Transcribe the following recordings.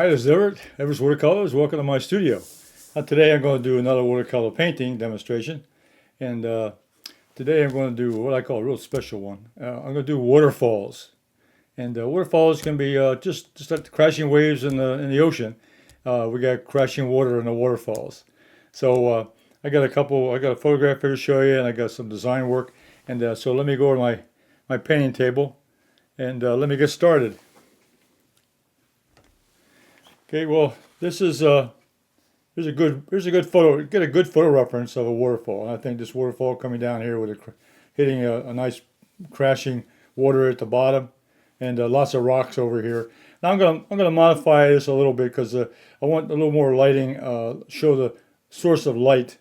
Hi, this is Everett, Everett's Watercolors. Welcome to my studio. Today I'm going to do another watercolor painting demonstration. And today I'm going to do what I call a real special one. I'm going to do waterfalls. And waterfalls can be just like the crashing waves in the ocean. We got crashing water in the waterfalls. So I got a photograph here to show you, and I got some design work. And so let me go to my painting table, and let me get started. Okay, well, here's a good photo. Get a good photo reference of a waterfall. And I think this waterfall coming down here with hitting a nice crashing water at the bottom, and lots of rocks over here. Now I'm gonna modify this a little bit because I want a little more lighting. Show the source of light.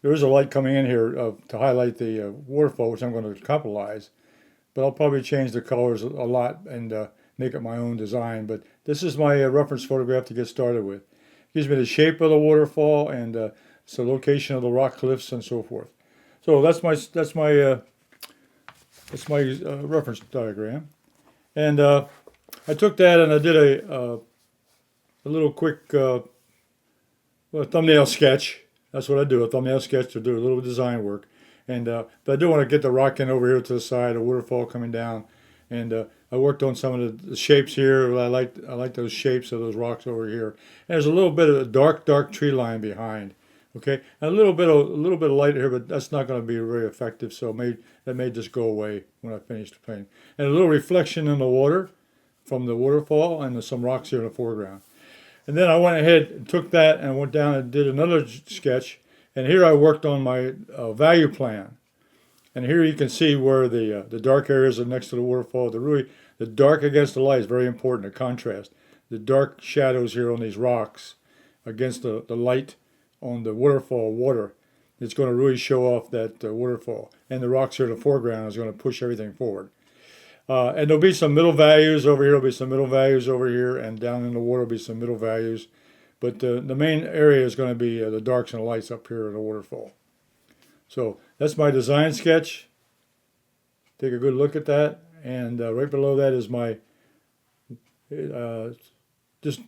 There is a light coming in here to highlight the waterfall, which I'm going to capitalize. But I'll probably change the colors a lot and make it my own design. But this is my reference photograph to get started with. It gives me the shape of the waterfall and the location of the rock cliffs and so forth. So that's my reference diagram. And I took that and I did a little quick thumbnail sketch. That's what I do, a thumbnail sketch to do a little design work. And but I do want to get the rock in over here to the side, a waterfall coming down. And I worked on some of the shapes here. I like those shapes of those rocks over here. And there's a little bit of a dark tree line behind. Okay, and a little bit of light here, but that's not going to be very effective. So that may just go away when I finish the painting. And a little reflection in the water from the waterfall, and there's some rocks here in the foreground. And then I went ahead and took that and went down and did another sketch. And here I worked on my value plan. And here you can see where the dark areas are next to the waterfall. The dark against the light is very important, the contrast. The dark shadows here on these rocks against the light on the waterfall water. It's going to really show off that waterfall. And the rocks here in the foreground is going to push everything forward. And there'll be some middle values over here. There'll be some middle values over here. And down in the water will be some middle values. But the main area is going to be the darks and lights up here in the waterfall. So that's my design sketch. Take a good look at that. And right below that is my, just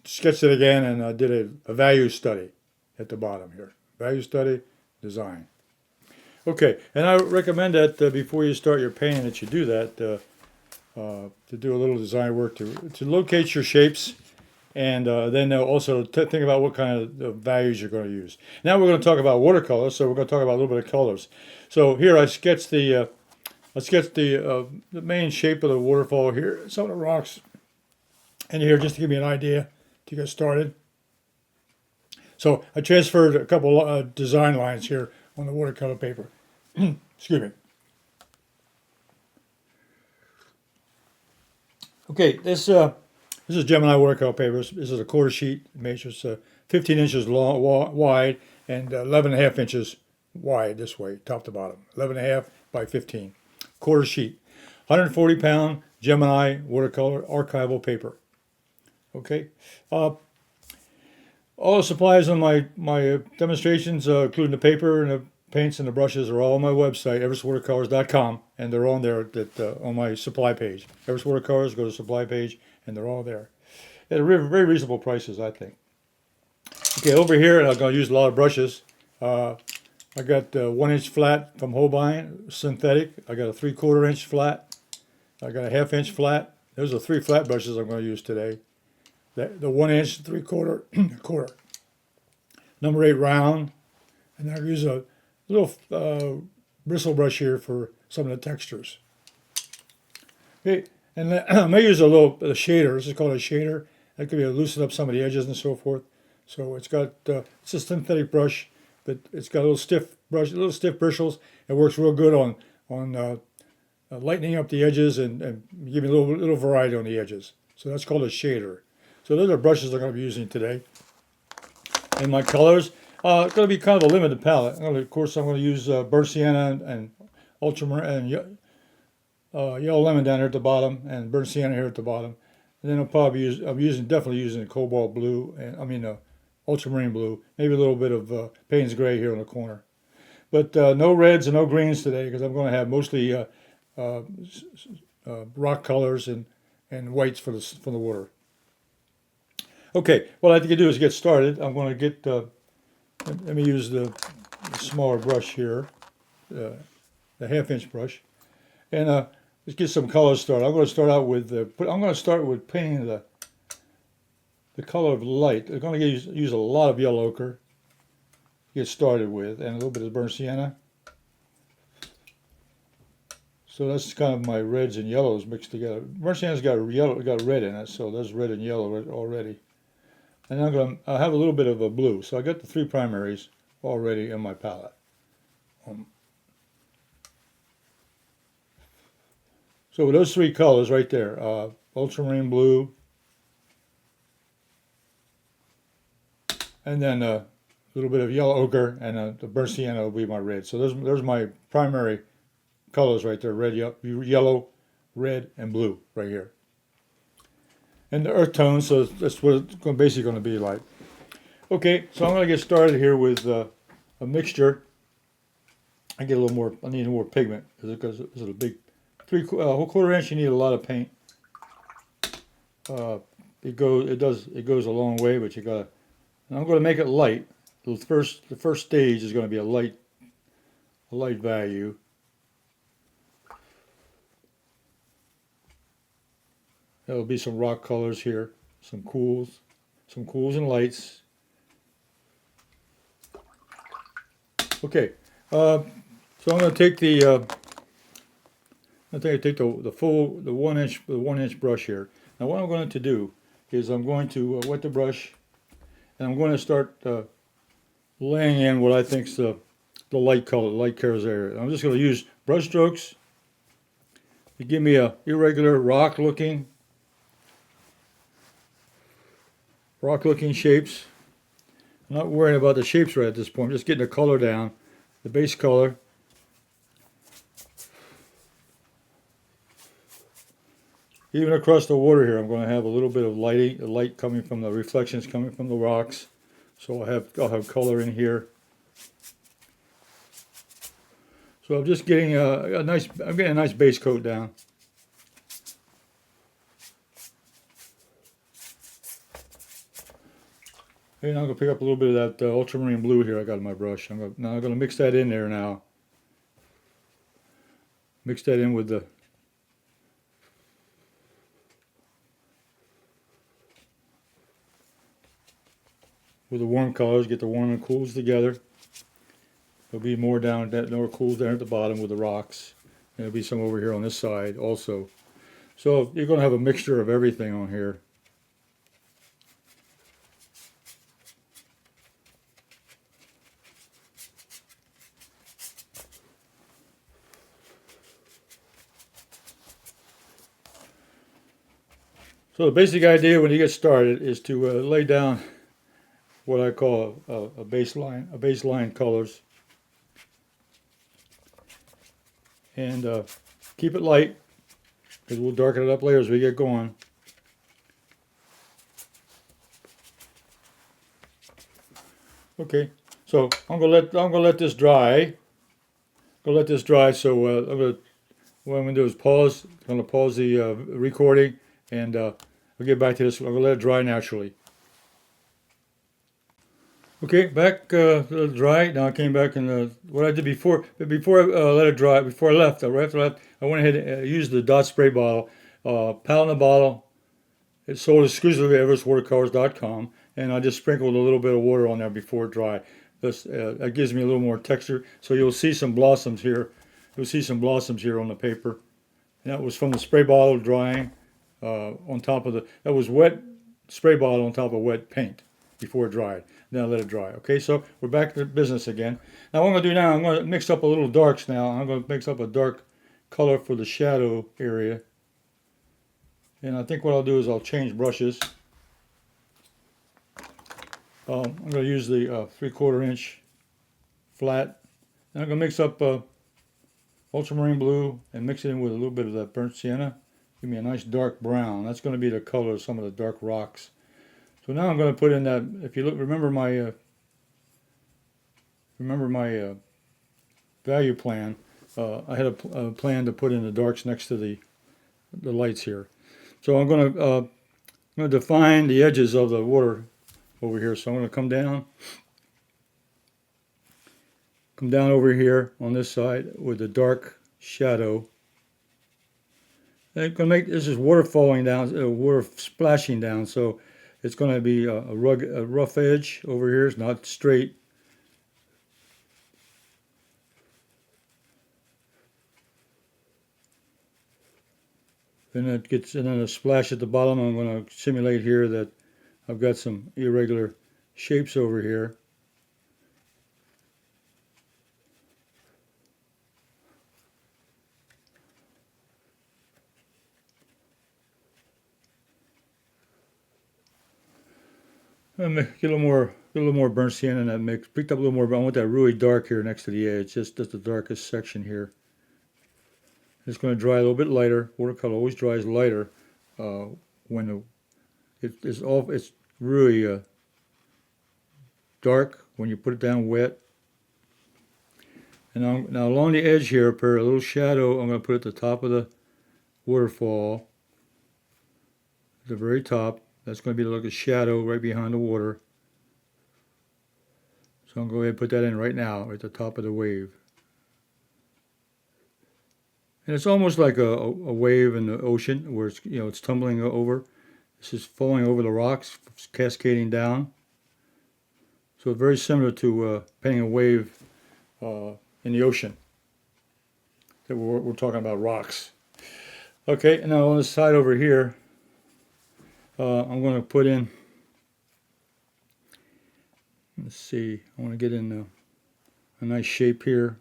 sketched it again, and I did a value study at the bottom here. Value study, design. Okay, and I recommend that before you start your painting that you do that, to do a little design work to locate your shapes. And then also think about what kind of values you're going to use. Now we're going to talk about watercolors, so we're going to talk about a little bit of colors. So here I sketched the main shape of the waterfall here, some of the rocks, and here just to give me an idea to get started. So I transferred a couple design lines here on the watercolor paper. Excuse me. Okay, this is Gemini watercolor paper. This is a quarter sheet. It measures 15 inches long, wide, and 11.5 inches wide this way, top to bottom. 11.5 by 15. Quarter sheet. 140-pound Gemini watercolor archival paper. Okay. All the supplies on my demonstrations, including the paper and the paints and the brushes, are all on my website, everettswatercolors.com, and they're on there on my supply page. Everett's Watercolors, go to the supply page, and they're all there. At very reasonable prices, I think. Okay, over here, I'm going to use a lot of brushes. I got 1 inch flat from Holbein, synthetic. I got a 3/4 inch flat. I got a 1/2 inch flat. Those are 3 flat brushes I'm going to use today. The 1 inch, 3/4, quarter. Number 8 round. And I'll use a little bristle brush here for some of the textures. Okay, and I may use a shader. This is called a shader. That could be to loosen up some of the edges and so forth. So it's got it's a synthetic brush, but it's got little stiff bristles. It works real good on lightening up the edges and giving a little variety on the edges. So that's called a shader. So those are brushes I'm going to be using today. And my colors, it's going to be kind of a limited palette. Of course, I'm going to use burnt sienna and ultramarine and yellow lemon down here at the bottom, and burnt sienna here at the bottom. And then I'm definitely using cobalt blue, and ultramarine blue, maybe a little bit of Payne's gray here in the corner. But no reds and no greens today, because I'm going to have mostly rock colors and whites for the water. Okay, what I think to do is get started. I'm going to get, let me use the smaller brush here, uh, the 1/2 inch brush, and let's get some colors started. I'm going to start out with, I'm going to start with painting the color of light. I'm going to use a lot of yellow ochre to get started with, and a little bit of burnt sienna. So that's kind of my reds and yellows mixed together. Burnt sienna's got red in it, so there's red and yellow already. And I have a little bit of a blue, so I got the 3 primaries already in my palette. So with those 3 colors right there, ultramarine blue, and then a little bit of yellow ochre, and the burnt sienna will be my red. So there's my primary colors right there: red, yellow, red, and blue right here. And the earth tones, so that's what it's basically going to be like. Okay, so I'm going to get started here with a mixture. I need a little more pigment because it's a big whole 1/4 inch. You need a lot of paint. It goes a long way, but you gotta. And I'm going to make it light. The first stage is going to be a light value. There'll be some rock colors here, some cools and lights. Okay, so I'm going to take the the 1 inch brush here. Now what I'm going to do is I'm going to wet the brush, and I'm going to start laying in what I think's the light colors area. I'm just going to use brush strokes to give me a irregular rock looking shapes. I'm not worrying about the shapes right at this point. I'm just getting the color down, the base color. Even across the water here, I'm going to have a little bit of light coming from the reflections coming from the rocks. So I'll have color in here. So I'm just getting I'm getting a nice base coat down. And I'm going to pick up a little bit of that ultramarine blue here I got in my brush. I'm going to mix that in there now. Mix that in with the warm colors. Get the warm and cools together. There'll be more cools down at the bottom with the rocks. And there'll be some over here on this side also. So you're going to have a mixture of everything on here. So the basic idea when you get started is to lay down what I call a baseline colors, and keep it light because we'll darken it up later as we get going. Okay, so I'm gonna let this dry. So what I'm gonna do is pause. I'm gonna pause the recording, and we'll get back to this. I'm gonna let it dry naturally. Okay, back dry. Now I came back, and what I did before I let it dry, before I left, right after I left, I went ahead and used the dot spray bottle, pound the bottle. It's sold exclusively at everettwatercolors.com, and I just sprinkled a little bit of water on there before it dried. That gives me a little more texture. So you'll see some blossoms here. You'll see some blossoms here on the paper. And that was from the spray bottle drying on top of that was wet spray bottle on top of wet paint before it dried. Then I let it dry. Okay, so we're back to business again. Now what I'm going to do now, I'm going to mix up a little darks now. I'm going to mix up a dark color for the shadow area. And I think what I'll do is I'll change brushes. I'm going to use the 3/4 inch flat. And I'm going to mix up ultramarine blue and mix it in with a little bit of that burnt sienna. Give me a nice dark brown. That's going to be the color of some of the dark rocks. So now I'm going to put in that. If you remember my value plan. I had a plan to put in the darks next to the lights here. So I'm going to I'm going to define the edges of the water over here. So I'm going to come down over here on this side with a dark shadow. And I'm going to make, this is water falling down, water splashing down. So it's going to be a rough edge over here. It's not straight. And then a splash at the bottom. I'm going to simulate here that I've got some irregular shapes over here. Get a little more burnt sienna in that mix. Picked up a little more, but I want that really dark here next to the edge. Just the darkest section here. It's going to dry a little bit lighter. Watercolor always dries lighter when it's really dark when you put it down wet. And now along the edge here, a little shadow I'm going to put at the top of the waterfall, at the very top. That's going to be like a shadow right behind the water. So I'm going to go ahead and put that in right now at the top of the wave. And it's almost like a wave in the ocean where it's tumbling over. This is falling over the rocks, cascading down. So it's very similar to painting a wave in the ocean. That we're talking about rocks. Okay, and now on the side over here, I'm going to put in, let's see, I want to get in a nice shape here.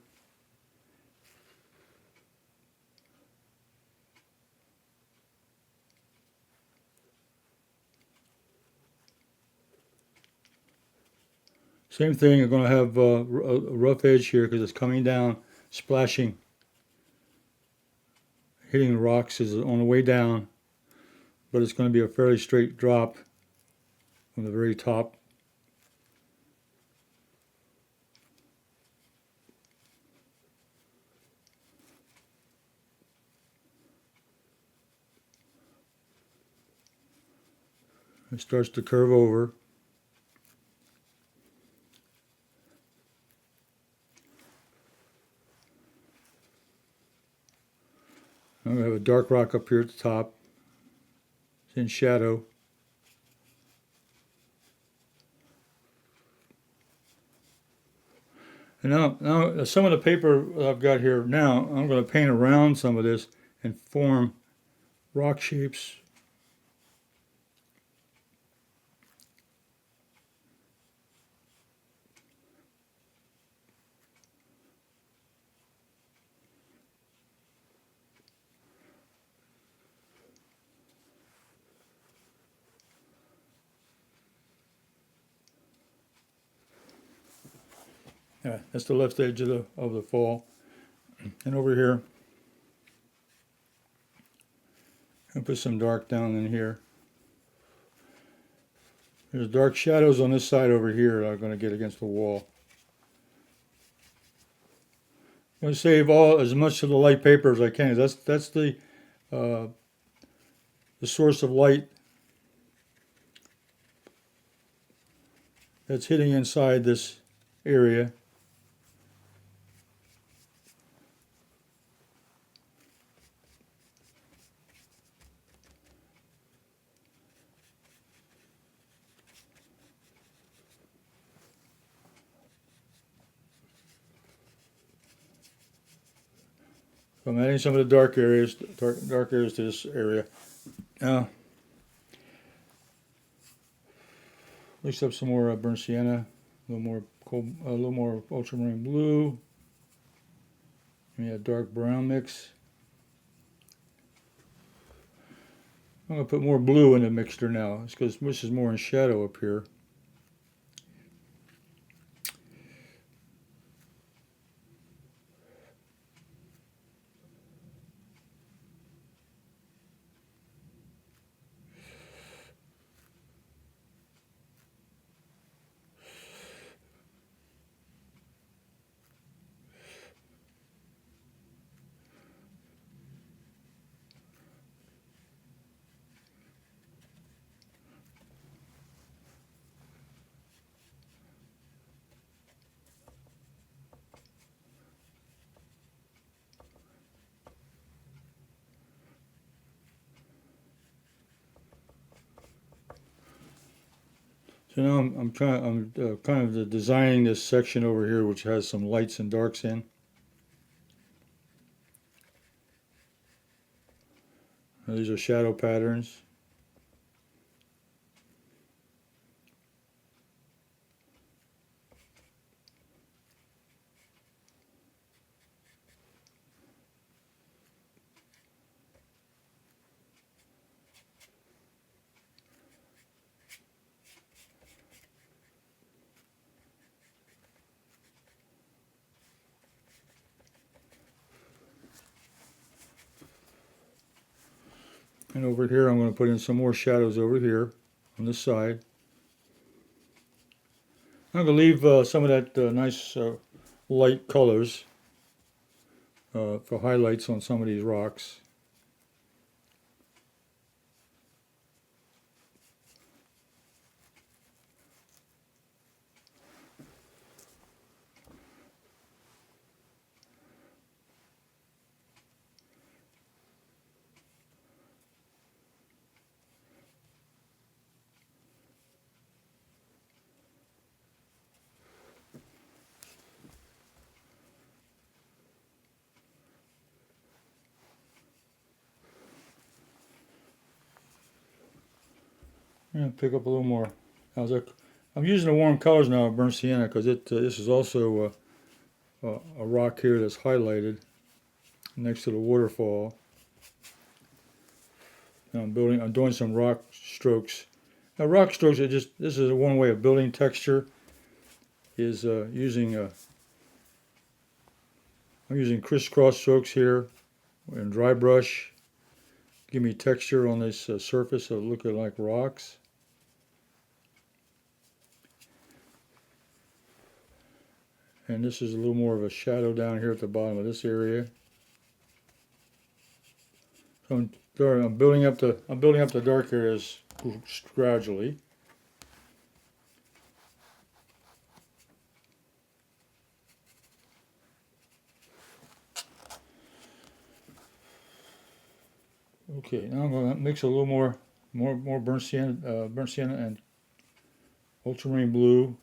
Same thing, I'm going to have a rough edge here because it's coming down, splashing, hitting the rocks is on the way down, but it's going to be a fairly straight drop from the very top. It starts to curve over. I'm going to have a dark rock up here at the top. It's in shadow. And now some of the paper I've got here now, I'm going to paint around some of this and form rock shapes. Yeah, that's the left edge of the fall. And over here, I'll put some dark down in here. There's dark shadows on this side over here that I'm going to get against the wall. I'm going to save as much of the light paper as I can. That's the source of light that's hitting inside this area. So I'm adding some of the dark areas to this area. Now, mix up some more burnt sienna, a little more ultramarine blue. Maybe a dark brown mix. I'm going to put more blue in the mixture now. It's because this is more in shadow up here. So now I'm kind of designing this section over here, which has some lights and darks in. Now, these are shadow patterns. And over here, I'm going to put in some more shadows over here on this side. I'm going to leave some of that nice light colors for highlights on some of these rocks. Yeah, pick up a little more. I'm using the warm colors now, burnt sienna, because this is also a rock here that's highlighted next to the waterfall. And I'm doing some rock strokes. Now, rock strokes are this is one way of building texture. Is I'm using crisscross strokes here and dry brush. Give me texture on this surface of looking like rocks. And this is a little more of a shadow down here at the bottom of this area. So I'm building up the dark areas gradually. Okay, now I'm going to mix a little more burnt sienna and ultramarine blue.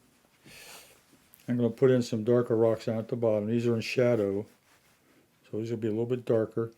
I'm going to put in some darker rocks down at the bottom. These are in shadow, so these will be a little bit darker.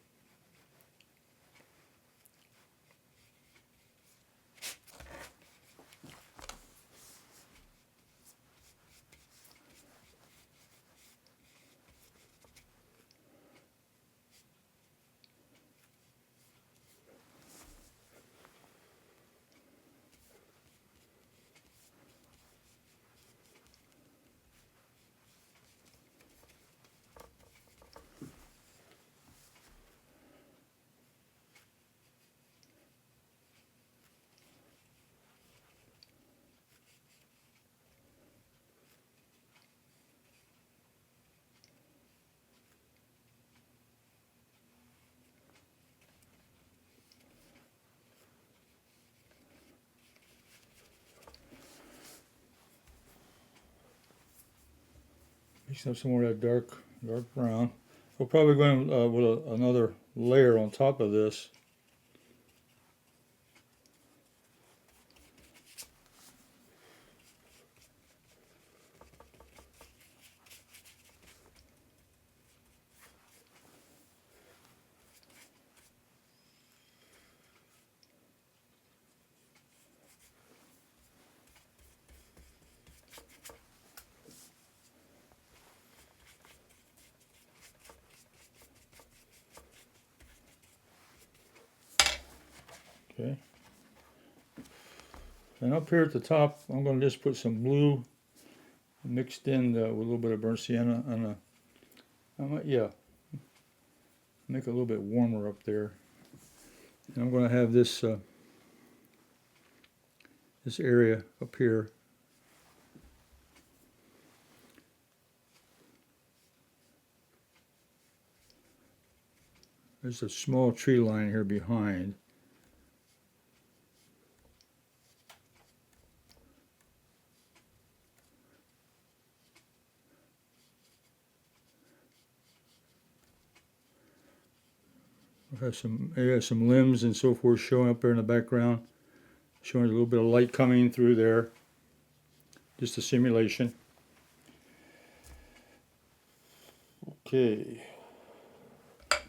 Mix up some more of that dark brown. We'll probably go in with another layer on top of this. Okay. And up here at the top, I'm going to just put some blue mixed in with a little bit of burnt sienna and make it a little bit warmer up there. And I'm going to have this this area up here. There's a small tree line here behind. I have some limbs and so forth showing up there in the background, showing a little bit of light coming through there. just a simulation. Okay.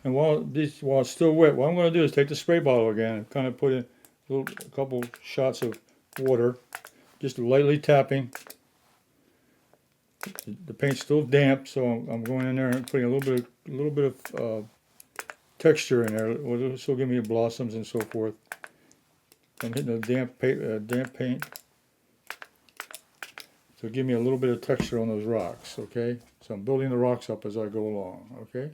And while it's still wet, what I'm going to do is take the spray bottle again and kind of put in a couple shots of water, just lightly tapping. The paint's still damp, so I'm going in there and putting a little bit of texture in there. This will give me blossoms and so forth. I'm hitting the damp paint, so give me a little bit of texture on those rocks. Okay, so I'm building the rocks up as I go along. Okay.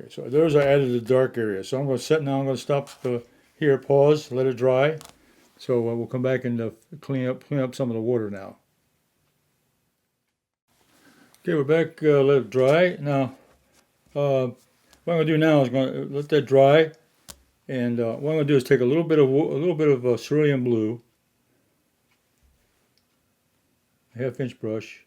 Okay, so those I added the dark area. So I'm going to set now. I'm going to stop here, pause, let it dry. So we'll come back and clean up some of the water now. Okay, we're back. Let it dry. Now, what I'm going to do now is going to let that dry, and what I'm going to do is take a little bit of cerulean blue, a 1/2-inch brush,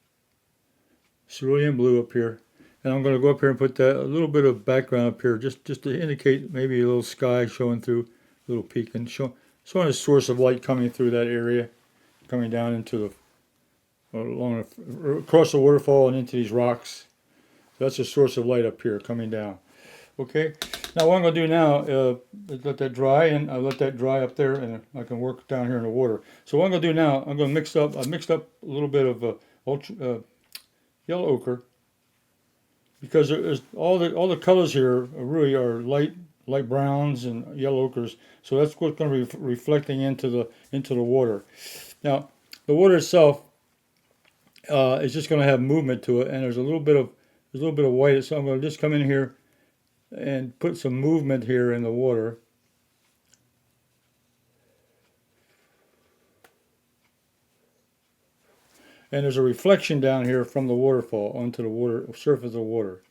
cerulean blue up here. And I'm going to go up here and put a little bit of background up here, just to indicate maybe a little sky showing through, a little peak, and showing a source of light coming through that area, coming down into across the waterfall and into these rocks. So that's a source of light up here coming down. Okay. Now what I'm going to do now is let that dry, and I let that dry up there, and I can work down here in the water. So what I'm going to do now, I'm going to I mixed up a little bit of yellow ochre. Because there's all the colors here really are light browns and yellow ochres, so that's what's going to be reflecting into the water. Now, the water itself is just going to have movement to it, and there's a little bit of white. So I'm going to just come in here and put some movement here in the water. And there's a reflection down here from the waterfall onto the surface of the water.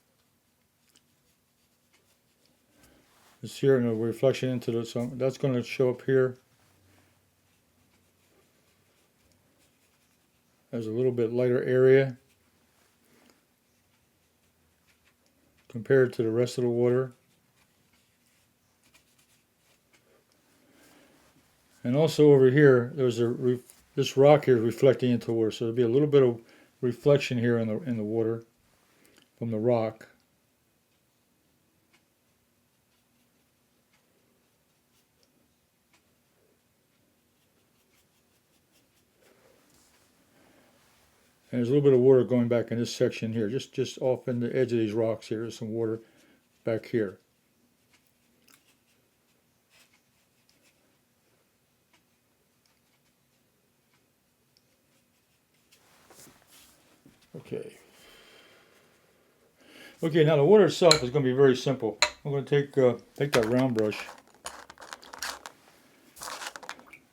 It's here, and a reflection into the sun. That's going to show up here as a little bit lighter area compared to the rest of the water. And also over here, there's this rock here reflecting into the water, so there'll be a little bit of reflection here in the water from the rock. And there's a little bit of water going back in this section here, just off in the edge of these rocks here. There's some water back here. Okay. Okay, now the water itself is going to be very simple. I'm going to take that round brush.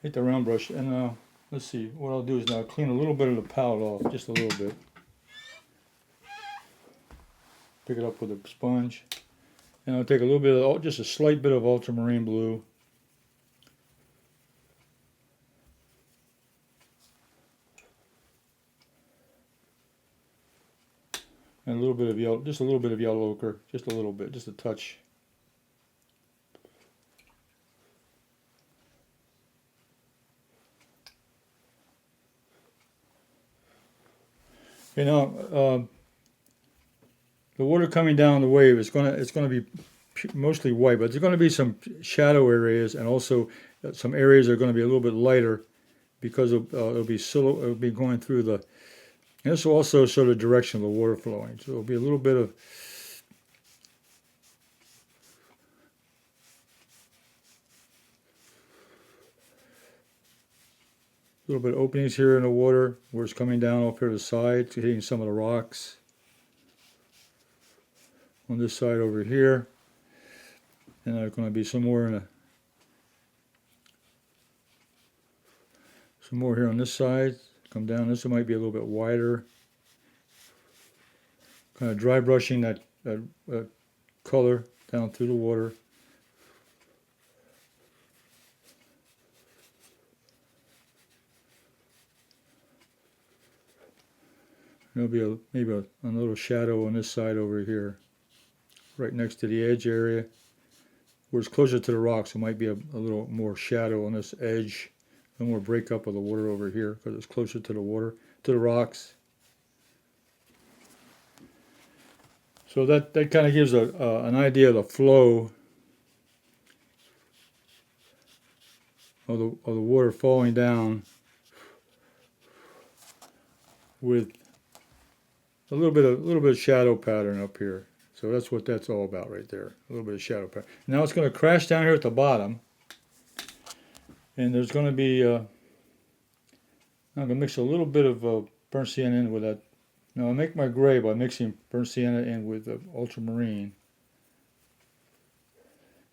Take the round brush, and let's see. What I'll do is now clean a little bit of the palette off, just a little bit. Pick it up with a sponge, and I'll take a little bit of, just a slight bit of ultramarine blue. And a little bit of yellow, just a little bit of yellow ochre, just a little bit, just a touch. You know, the water coming down the wave is it's gonna be mostly white, but there's going to be some shadow areas, and also some areas that are going to be a little bit lighter because it'll be going through the. And this will also show the direction of the water flowing. So it'll be a little bit of openings here in the water where it's coming down off here to the side, hitting some of the rocks. On this side over here. And there's going to be some more here on this side. Come down. This one might be a little bit wider. Kind of dry brushing that color down through the water. There'll be maybe a little shadow on this side over here, right next to the edge area. Where it's closer to the rocks, it might be a little more shadow on this edge no more breakup of the water over here because it's closer to the water, to the rocks. So that kind of gives an idea of the flow of the water falling down with a little bit of shadow pattern up here. So that's what that's all about right there. A little bit of shadow pattern. Now it's going to crash down here at the bottom, and there's going to be I'm going to mix a little bit of burnt sienna in with that. Now I make my gray by mixing burnt sienna in with ultramarine.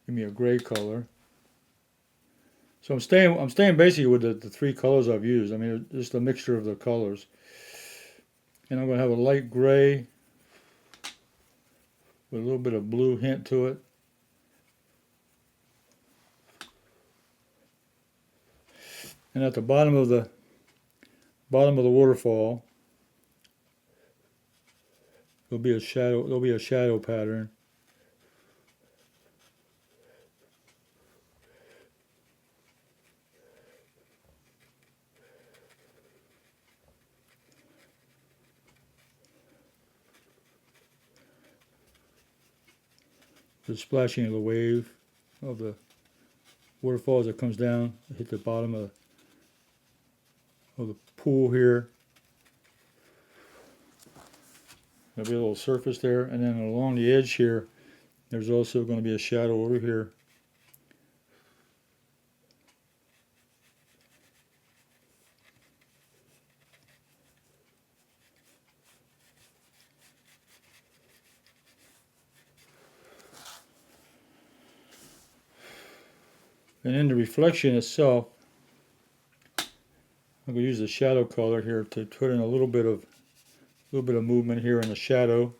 Give me a gray color. So I'm staying basically with the three colors I've used. I mean, just a mixture of the colors. And I'm going to have a light gray with a little bit of blue hint to it. And at the bottom of the waterfall, there'll be a shadow pattern. The splashing of the wave of the waterfall as it comes down, hit the bottom of the pool here. There'll be a little surface there, and then along the edge here, there's also going to be a shadow over here. And in the reflection itself, I'm going to use the shadow color here to put in a little bit of movement here in the shadow.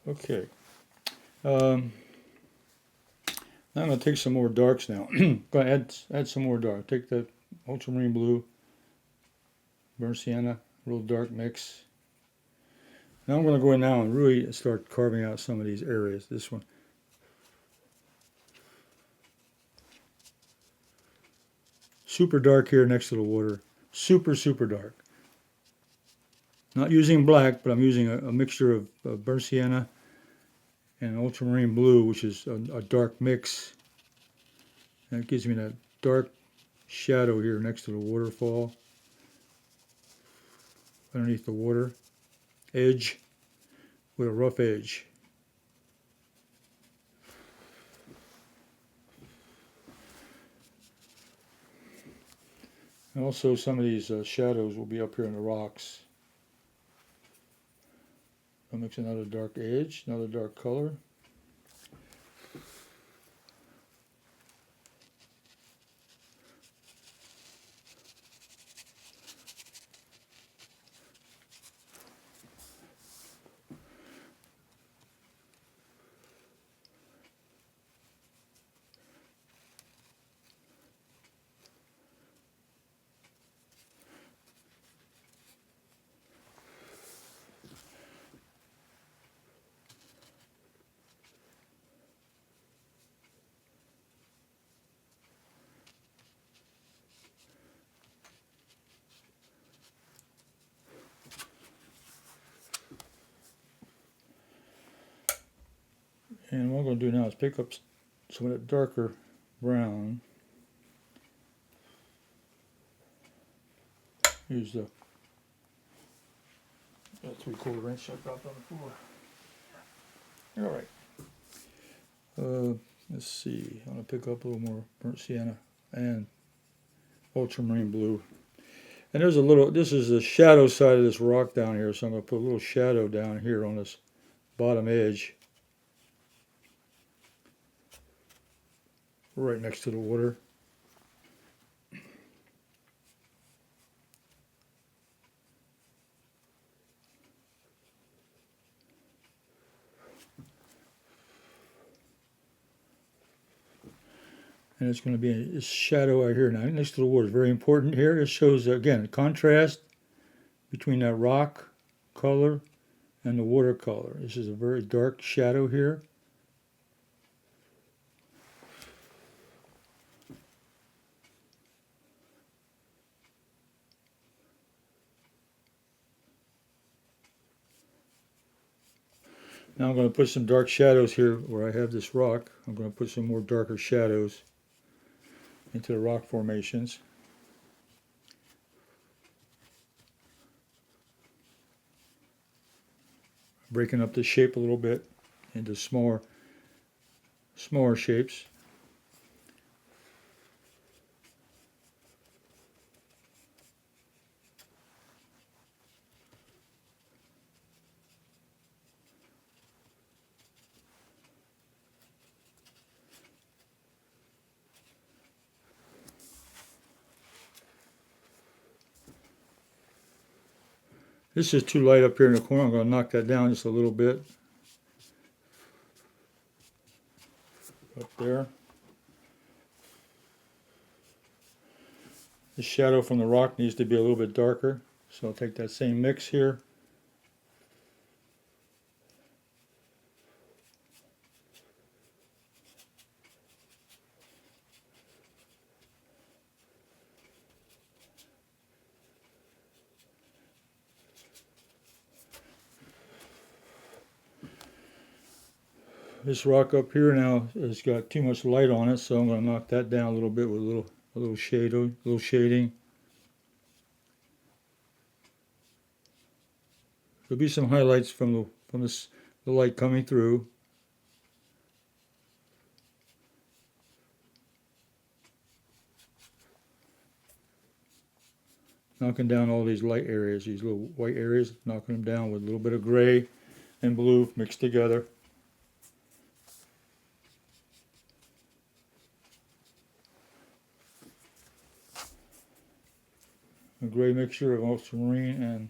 Okay. Now I'm going to take some more darks now. Go ahead, add some more dark. Take the ultramarine blue, burnt sienna, a little dark mix. Now I'm going to go in now and really start carving out some of these areas. This one. Super dark here next to the water. Super, super dark. Not using black, but I'm using a mixture of burnt sienna and ultramarine blue, which is a dark mix. And it gives me that dark shadow here next to the waterfall, underneath the water edge, with a rough edge. And also some of these shadows will be up here in the rocks. I'll mix another dark edge, another dark color. And what I'm going to do now is pick up some of that darker brown. Use the 3/4 inch I dropped on the floor. All right. Let's see. I'm going to pick up a little more burnt sienna and ultramarine blue. And there's a little, this is the shadow side of this rock down here, so I'm going to put a little shadow down here on this bottom edge, right next to the water. And it's going to be a shadow out here now next to the water. Very important here. It shows, again, contrast between that rock color and the watercolor. This is a very dark shadow here. Now I'm going to put some dark shadows here where I have this rock. I'm going to put some more darker shadows into the rock formations. Breaking up the shape a little bit into smaller shapes. This is too light up here in the corner. I'm going to knock that down just a little bit. Up there. The shadow from the rock needs to be a little bit darker. So I'll take that same mix here. This rock up here now has got too much light on it, so I'm going to knock that down a little bit with a little shading. There'll be some highlights from the light coming through. Knocking down all these light areas, these little white areas, knocking them down with a little bit of gray and blue mixed together. A gray mixture of ultramarine and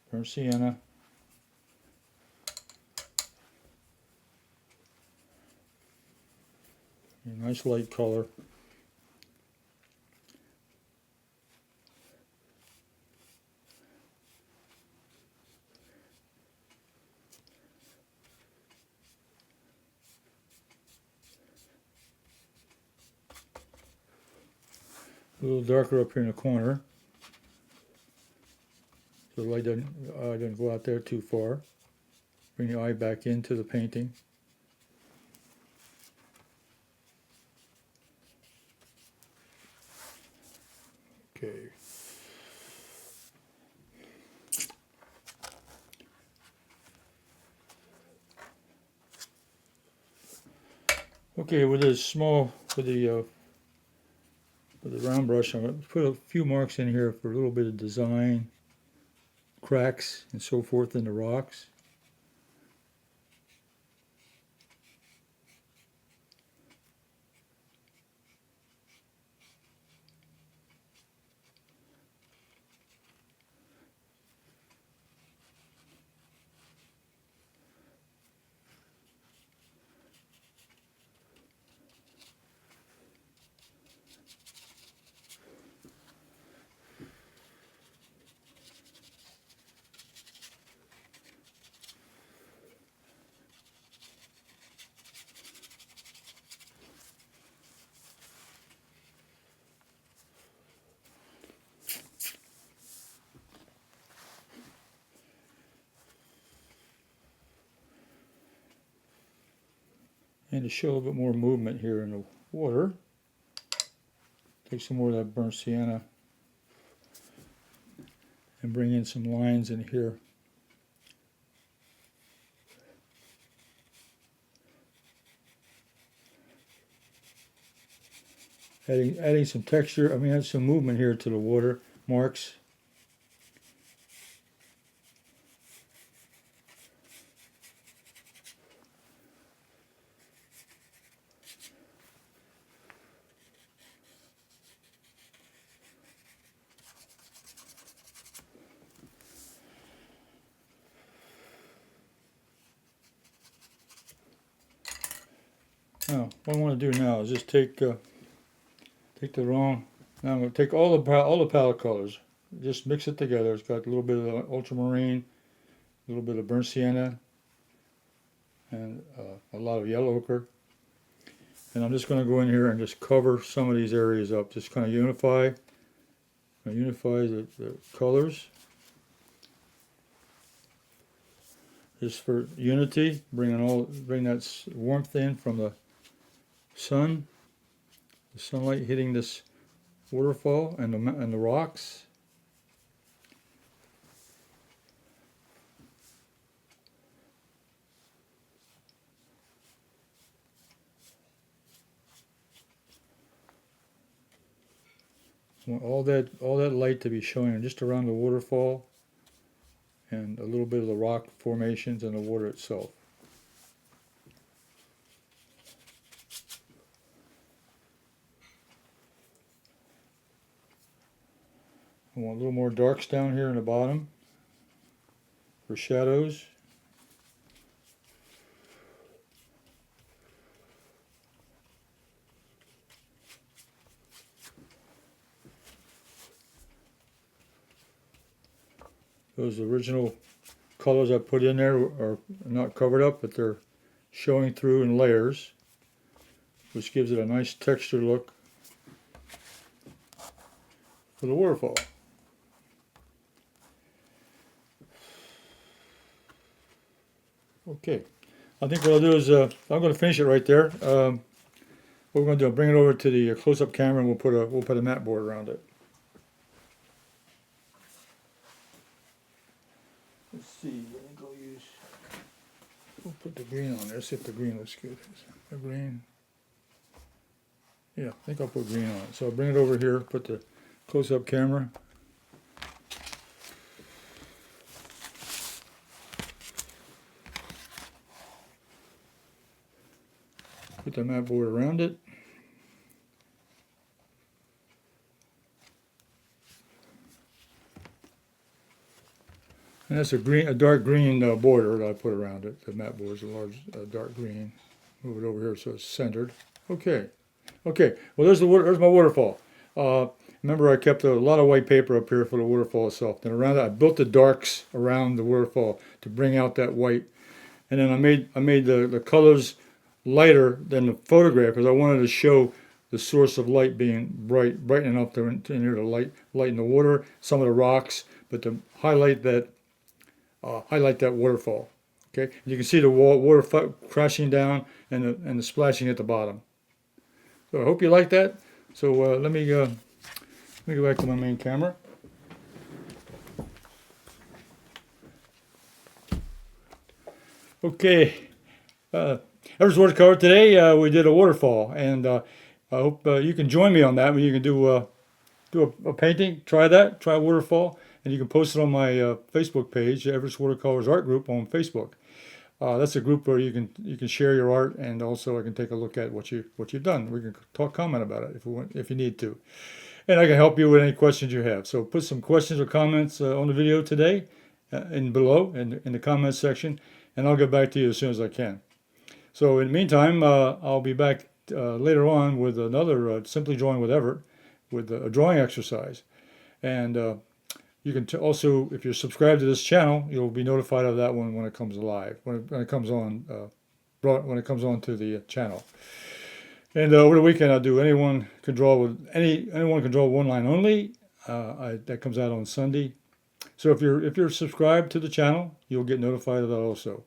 burnt sienna. A nice light color. A little darker up here in the corner. So the light doesn't go out there too far. Bring the eye back into the painting. Okay. Okay, with the round brush, I'm going to put a few marks in here for a little bit of design, cracks and so forth in the rocks. And to show a little bit more movement here in the water, take some more of that burnt sienna and bring in some lines in here. Adding some texture, add some movement here to the water marks. Now, what I want to do now is just take Take the wrong. Now I'm going to take all the palette colors. Just mix it together. It's got a little bit of ultramarine, a little bit of burnt sienna, and a lot of yellow ochre. And I'm just going to go in here and just cover some of these areas up. Just kind of unify the colors. Just for unity, bring that warmth in from the sun, the sunlight hitting this waterfall and the rocks. I want all that light to be showing just around the waterfall and a little bit of the rock formations and the water itself. I want a little more darks down here in the bottom for shadows. Those original colors I put in there are not covered up, but they're showing through in layers, which gives it a nice texture look for the waterfall. Okay, I think what I'll do is I'm going to finish it right there. What we're going to do, I'll bring it over to the close-up camera, and we'll put a mat board around it. Let's see. I think I'll use. We'll put the green on there. See if the green looks good. The green. Yeah, I think I'll put green on it. So I'll bring it over here. Put the close-up camera. Put the mat board around it. And that's a dark green border that I put around it. The mat board is a large dark green. Move it over here so it's centered. Okay. Well, there's my waterfall. Remember, I kept a lot of white paper up here for the waterfall itself. Then around that, I built the darks around the waterfall to bring out that white. And then I made the colors lighter than the photograph because I wanted to show the source of light being bright enough to enter the light in the water, some of the rocks, but to highlight that waterfall. Okay, and you can see the water crashing down and the splashing at the bottom. So I hope you like that. So let me go back to my main camera. Okay. Everett's Watercolor today. We did a waterfall, and I hope you can join me on that. You can do a painting. Try a waterfall, and you can post it on my Facebook page, Everett's Watercolors Art Group on Facebook. That's a group where you can share your art, and also I can take a look at what you've done. We can comment about it if you need to, and I can help you with any questions you have. So put some questions or comments on the video today, below in the comments section, and I'll get back to you as soon as I can. So in the meantime, I'll be back later on with another Simply Drawing with Everett with a drawing exercise. And you can also, if you're subscribed to this channel, you'll be notified of that one when it comes live, when it comes on to the channel. And over the weekend, I'll do anyone can draw one line only. That comes out on Sunday. So if you're subscribed to the channel, you'll get notified of that also.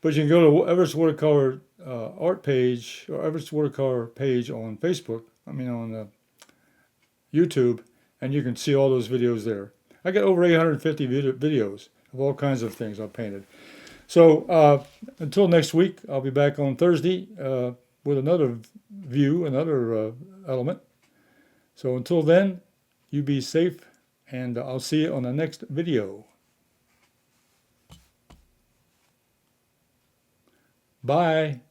But you can go to Everett's Watercolor art page or Everett's Watercolor page on Facebook. On YouTube, and you can see all those videos there. I got over 850 videos of all kinds of things I've painted. So until next week, I'll be back on Thursday with another element. So until then, you be safe, and I'll see you on the next video. Bye.